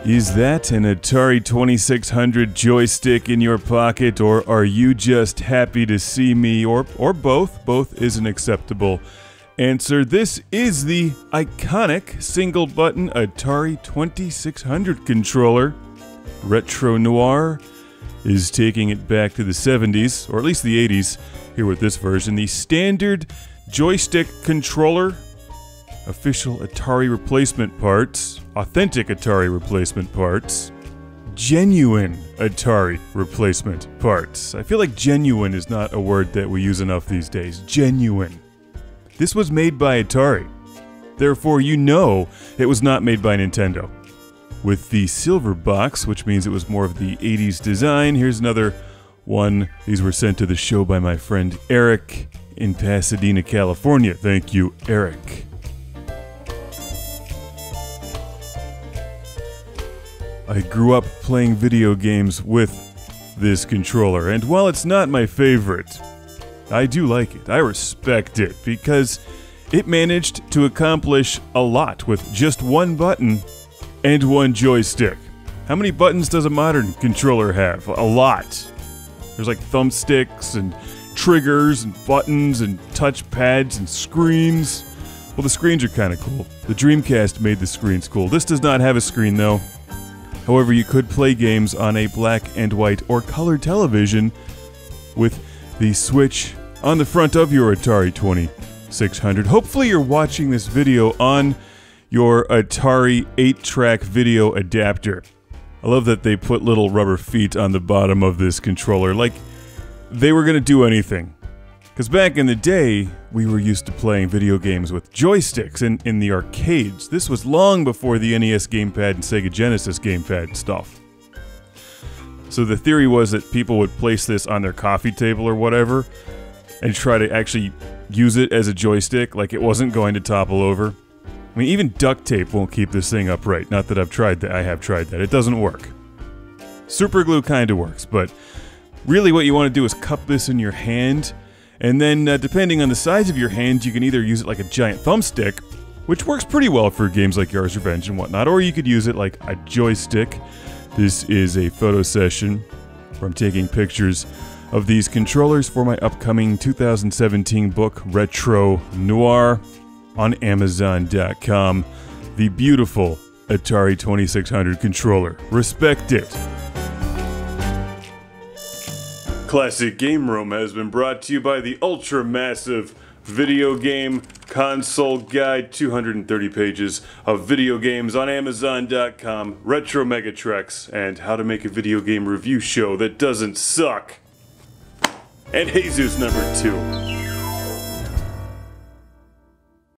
Is that an Atari 2600 joystick in your pocket, or are you just happy to see me, or both? Both is an acceptable answer. This is the iconic single-button Atari 2600 controller. Retro Noir is taking it back to the 70s, or at least the 80s, here with this version. The standard joystick controller, official Atari replacement parts, authentic Atari replacement parts, genuine Atari replacement parts. I feel like genuine is not a word that we use enough these days. Genuine. This was made by Atari. Therefore, you know it was not made by Nintendo. With the silver box, which means it was more of the 80s design, here's another one. These were sent to the show by my friend Eric in Pasadena, California. Thank you, Eric. I grew up playing video games with this controller, and while it's not my favorite, I do like it. I respect it, because it managed to accomplish a lot with just one button and one joystick. How many buttons does a modern controller have? A lot. There's like thumbsticks and triggers and buttons and touch pads and screens. Well, the screens are kind of cool. The Dreamcast made the screens cool. This does not have a screen, though. However, you could play games on a black and white or color television with the switch on the front of your Atari 2600. Hopefully you're watching this video on your Atari 8-track video adapter. I love that they put little rubber feet on the bottom of this controller, like they were gonna do anything. Because back in the day, we were used to playing video games with joysticks in the arcades. This was long before the NES gamepad and Sega Genesis gamepad stuff. So the theory was that people would place this on their coffee table or whatever, and try to actually use it as a joystick, like it wasn't going to topple over. I mean, even duct tape won't keep this thing upright. Not that I've tried that. I have tried that. It doesn't work. Super glue kind of works, but really what you want to do is cup this in your hand, and then depending on the size of your hand, you can either use it like a giant thumbstick, which works pretty well for games like Yars' Revenge and whatnot, or you could use it like a joystick. This is a photo session where I'm taking pictures of these controllers for my upcoming 2017 book, Retro Noir, on Amazon.com. The beautiful Atari 2600 controller. Respect it. Classic Game Room has been brought to you by the ultra-massive video game console guide. 230 pages of video games on Amazon.com, Retro Megatrex, and how to make a video game review show that doesn't suck. And Jesus #2.